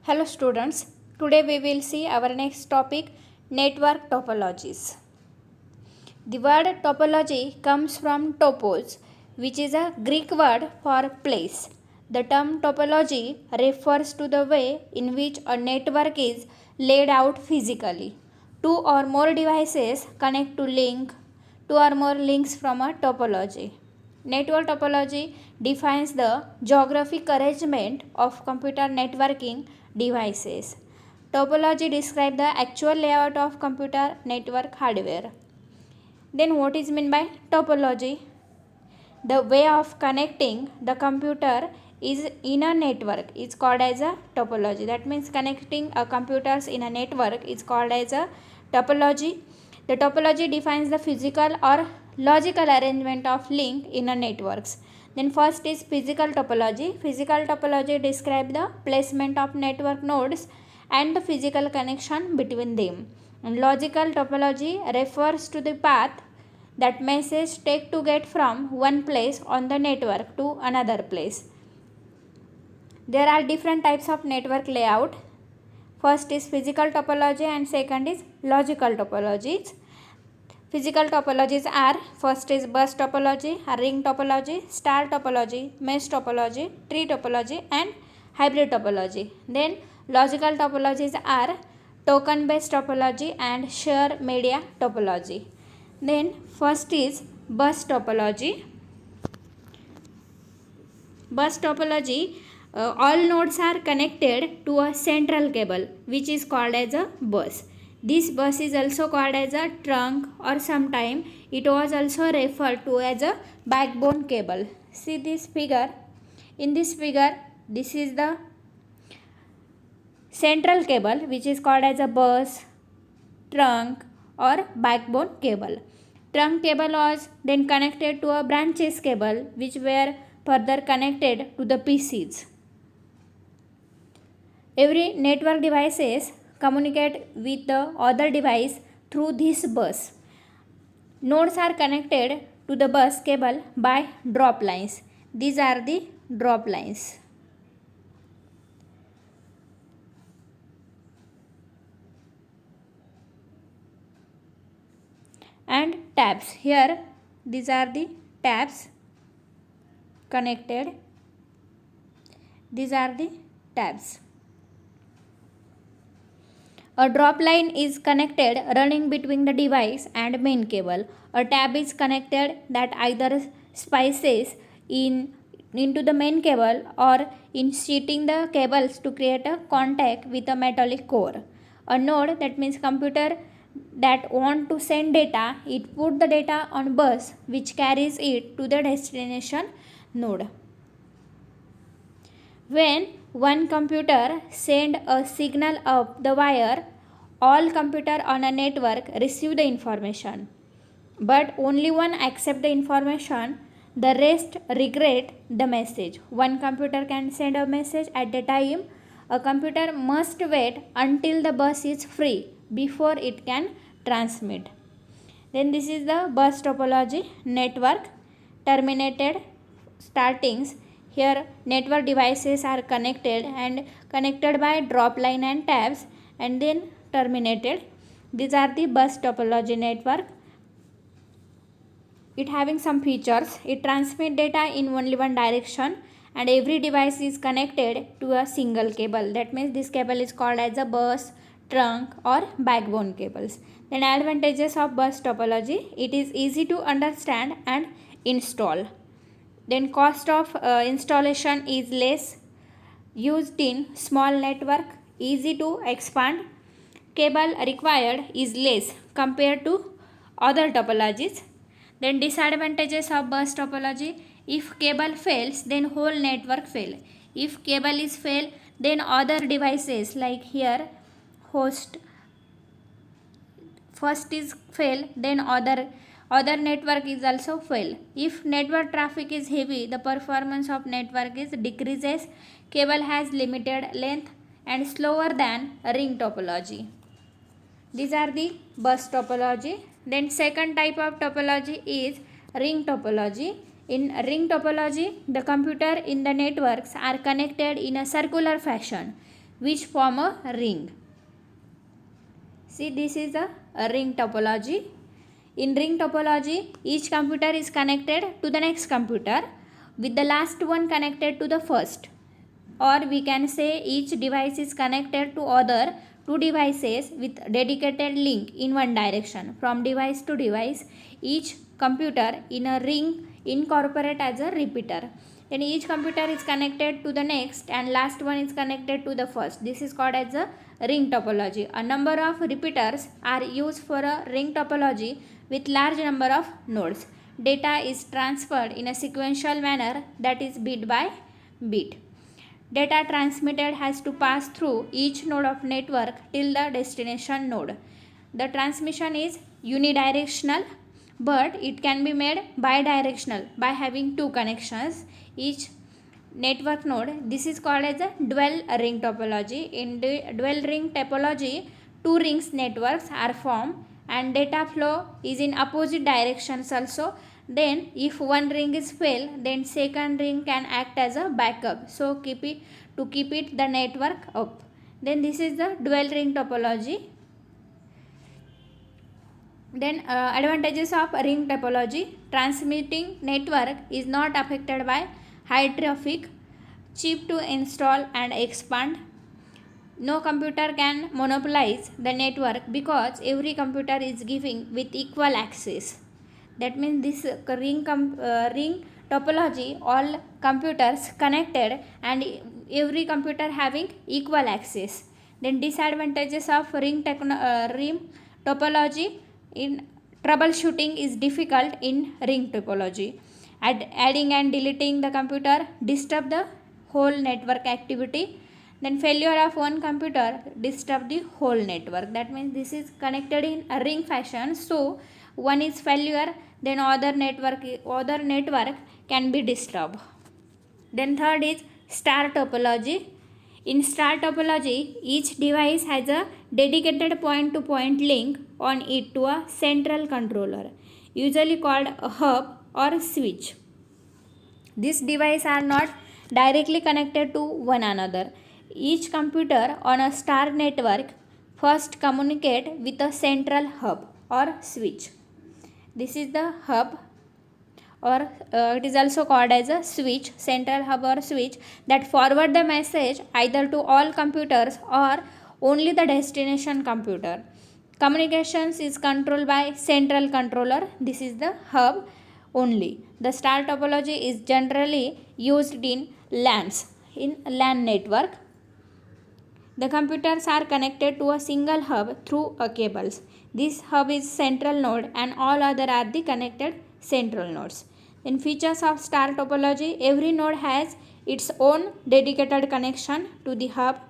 Hello students, today we will see our next topic, network topologies. The word topology comes from topos, which is a Greek word for place. The term topology refers to the way in which a network is laid out physically. Two or more devices connect to link two or more links from a topology. Network topology defines the geographic arrangement of computer networking devices. Topology describes the actual layout of computer network hardware. Then what is meant by topology? The way of connecting the computer is in a network is called as a topology. That means connecting a computers in a network is called as a topology. The topology defines the physical or logical arrangement of link in a networks. Then first is physical topology. Physical topology describes the placement of network nodes and the physical connection between them. And logical topology refers to the path that message take to get from one place on the network to another place. There are different types of network layout. First is physical topology and second is logical topologies. Physical topologies are first is bus topology, ring topology, star topology, mesh topology, tree topology and hybrid topology. Then logical topologies are token based topology and share media topology. Then first is bus topology. Bus topology, all nodes are connected to a central cable which is called as a bus. This bus is also called as a trunk or sometime it was also referred to as a backbone cable. See this figure. In this figure, this is the central cable which is called as a bus, trunk or backbone cable. Trunk cable was then connected to a branches cable which were further connected to the PCs. Every network devices communicate with the other device through this bus. Nodes are connected to the bus cable by drop lines. These are the drop lines. And tabs. Here these are the tabs connected. These are the tabs. A drop line is connected running between the device and main cable. A tab is connected that either splices into the main cable or in sheeting the cables to create a contact with a metallic core. A node, that means computer that want to send data, it put the data on bus which carries it to the destination node. When one computer send a signal up the wire, all computer on a network receive the information. But only one accept the information, the rest regret the message. One computer can send a message at a time. A computer must wait until the bus is free before it can transmit. Then this is the bus topology. Network terminated startings. Here network devices are connected by drop line and tabs and then terminated. These are the bus topology network. It having some features. It transmit data in only one direction and every device is connected to a single cable. That means this cable is called as a bus, trunk or backbone cables. Then advantages of bus topology. It is easy to understand and install. Then cost of installation is less, used in small network, easy to expand. Cable required is less compared to other topologies. Then disadvantages of bus topology. If cable fails, then whole network fail. If cable is fail, then other devices like here host first is fail, then other network is also fail. If network traffic is heavy, the performance of network is decreases. Cable has limited length and slower than ring topology. These are the bus topology. Then second type of topology is ring topology. In ring topology, the computer in the networks are connected in a circular fashion. which form a ring. See, this is a ring topology. In ring topology, each computer is connected to the next computer with the last one connected to the first. Or we can say each device is connected to other two devices with dedicated link in one direction. From device to device, each computer in a ring incorporate as a repeater. Then each computer is connected to the next and last one is connected to the first. This is called as a ring topology. A number of repeaters are used for a ring topology with large number of nodes. Data is transferred in a sequential manner, that is bit by bit. Data transmitted has to pass through each node of network till the destination node. The transmission is unidirectional, but it can be made bidirectional by having two connections each network node. This is called as a dual ring topology. In the dual ring topology, two rings networks are formed and data flow is in opposite directions also. Then if one ring is fail, then second ring can act as a backup, so keep it the network up. Then this is the dual ring topology. Then advantages of ring topology: transmitting network is not affected by high traffic, cheap to install and expand. No computer can monopolize the network because every computer is giving with equal access. That means this ring topology, all computers connected and every computer having equal access. Then disadvantages of ring topology: in troubleshooting is difficult in ring topology. Adding and deleting the computer disturb the whole network activity. Then failure of one computer disturb the whole network. That means this is connected in a ring fashion, so one is failure, then other network can be disturbed. Then third is star topology. In star topology, each device has a dedicated point-to-point link on it to a central controller, usually called a hub or switch. These devices are not directly connected to one another. Each computer on a star network first communicate with a central hub or switch. This is the hub, or it is also called as a switch, central hub or switch, that forward the message either to all computers or only the destination computer. Communications is controlled by central controller. This is the hub only. The star topology is generally used in LAN network. The computers are connected to a single hub through a cables. This hub is central node and all other are the connected central nodes. In features of star topology, every node has its own dedicated connection to the hub.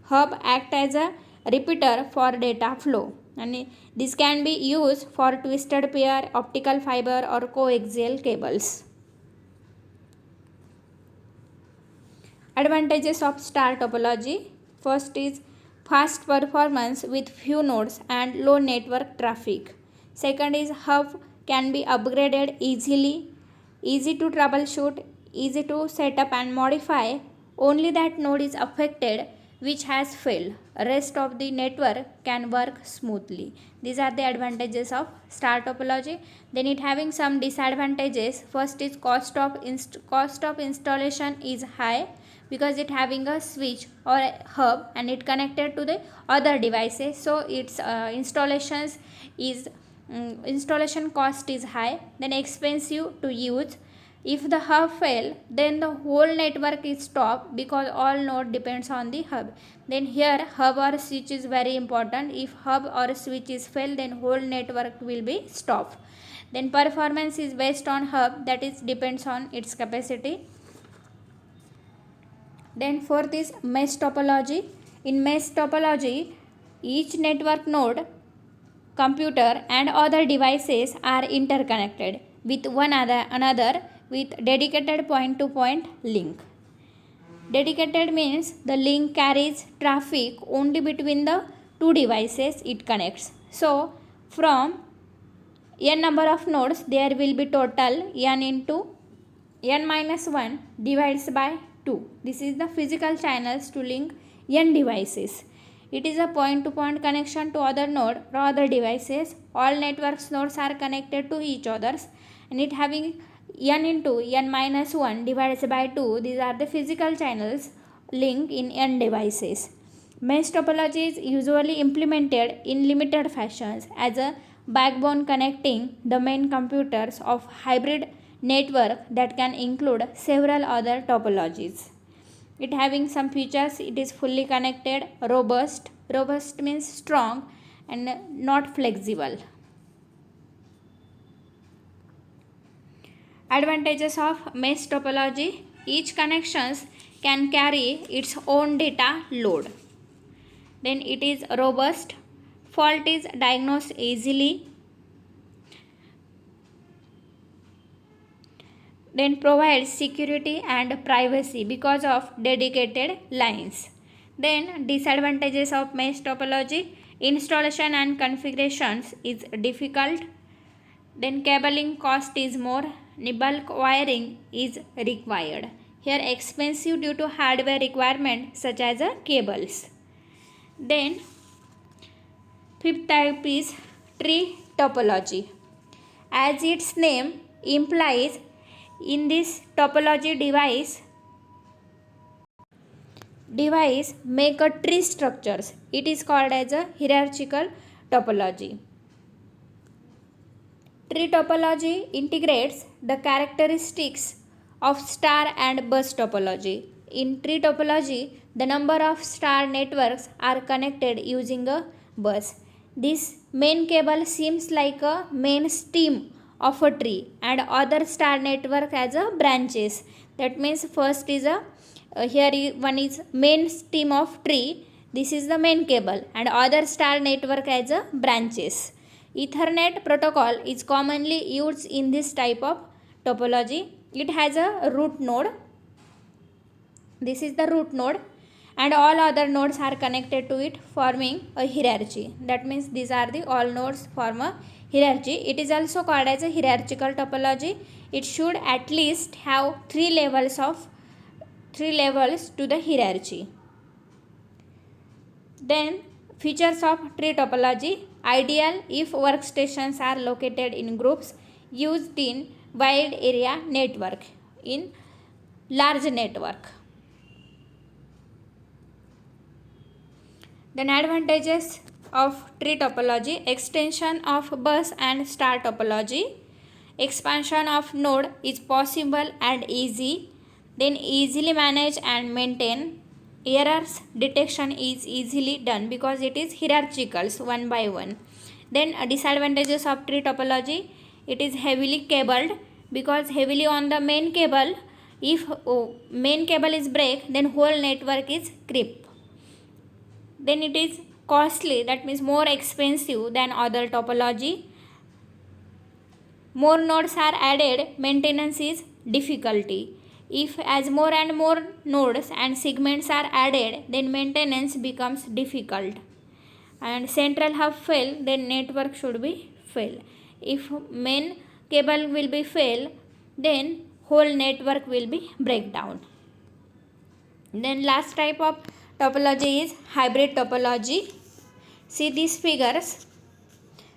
Hub act as a repeater for data flow, and this can be used for twisted pair, optical fiber or coaxial cables. Advantages of star topology: first is fast performance with few nodes and low network traffic. Second is hub can be upgraded easily, easy to troubleshoot, easy to set up and modify. Only that node is affected which has failed. Rest of the network can work smoothly. These are the advantages of star topology. Then it having some disadvantages. First is cost of installation is high, because it having a switch or a hub and it connected to the other devices, so its installation cost is high. Then expensive to use. If the hub fail, then the whole network is stopped because all node depends on the hub. Then here hub or switch is very important. If hub or switch is fail, then whole network will be stopped. Then performance is based on hub, that is depends on its capacity. Then fourth is mesh topology. In mesh topology, each network node, computer and other devices are interconnected with one another with dedicated point-to-point link. Dedicated means the link carries traffic only between the two devices it connects. So from n number of nodes, there will be total n into n minus 1 divides by 2. This is the physical channels to link n devices. It is a point-to-point connection to other node or other devices. All networks nodes are connected to each others, and it having n into n minus 1 divided by 2. These are the physical channels link in n devices. Mesh topology is usually implemented in limited fashions as a backbone connecting the main computers of hybrid network that can include several other topologies. It having some features. It is fully connected, robust. Robust means strong and not flexible. Advantages of mesh topology: each connections can carry its own data load. Then it is robust. Fault is diagnosed easily. Then provides security and privacy because of dedicated lines. Then disadvantages of mesh topology: installation and configurations is difficult. Then cabling cost is more. Bulk wiring is required. Here expensive due to hardware requirement such as cables. Then fifth type is tree topology. As its name implies, in this topology device make a tree structures. It is called as a hierarchical topology. Tree topology integrates the characteristics of star and bus topology. In tree topology, the number of star networks are connected using a bus. This main cable seems like a main stem of a tree and other star network as a branches. That means first is one is main stem of tree. This is the main cable and other star network as a branches. Ethernet protocol is commonly used in this type of topology. It has a root node. This is the root node and all other nodes are connected to it, forming a hierarchy. That means these are the all nodes form a hierarchy. It is also called as a hierarchical topology. It should at least have three levels to the hierarchy. Then features of tree topology: ideal if workstations are located in groups, used in wide area network, in large network. Then advantages of tree topology: extension of bus and star topology. Expansion of node is possible and easy. Then easily manage and maintain. Errors detection is easily done because it is hierarchical, so one by one. Then disadvantages of tree topology: it is heavily cabled because heavily on the main cable. If main cable is break, then whole network is creep. Then it is costly, that means more expensive than other topology. More nodes are added, maintenance is difficulty. If as more and more nodes and segments are added, then maintenance becomes difficult. And central hub fail, then network should be fail. If main cable will be fail, then whole network will be breakdown. Then last type of topology is hybrid topology. See these figures.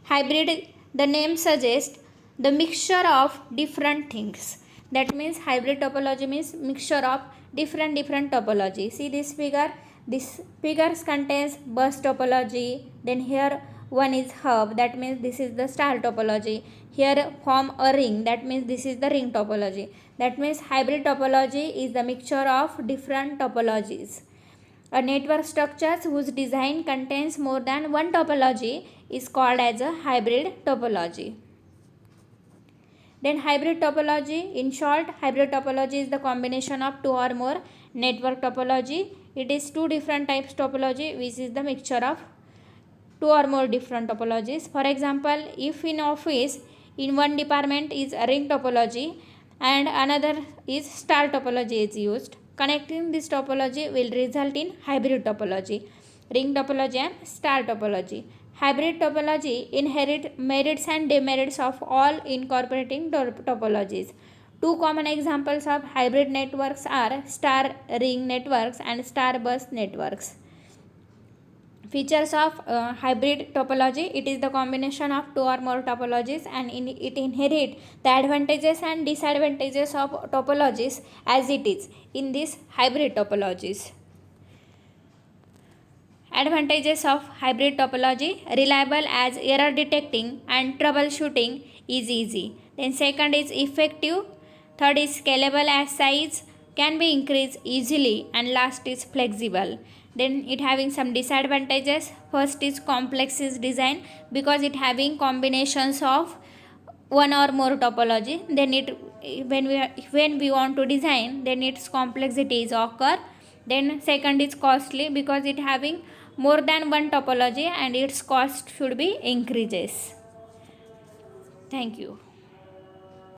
Hybrid, the name suggests the mixture of different things. That means hybrid topology means mixture of different topology. See this figure. This figures contains bus topology. Then here one is hub. That means this is the star topology. Here form a ring. That means this is the ring topology. That means hybrid topology is the mixture of different topologies. A network structure whose design contains more than one topology is called as a hybrid topology. Then hybrid topology, in short, hybrid topology is the combination of two or more network topology. It is two different types topology which is the mixture of two or more different topologies. For example, if in office in one department is a ring topology and another is star topology is used, connecting this topology will result in hybrid topology, ring topology and star topology. Hybrid topology inherit merits and demerits of all incorporating topologies. Two common examples of hybrid networks are star ring networks and star bus networks. Features of hybrid topology: it is the combination of two or more topologies, and it inherits the advantages and disadvantages of topologies as it is in these hybrid topologies. Advantages of hybrid topology: reliable as error detecting and troubleshooting is easy. Then second is effective. Third is scalable as size can be increased easily, and last is flexible. Then it having some disadvantages. First is complex is design because it having combinations of one or more topology. Then it when we want to design, then its complexities occur. Then second is costly because it having more than one topology and its cost should be increases. Thank you.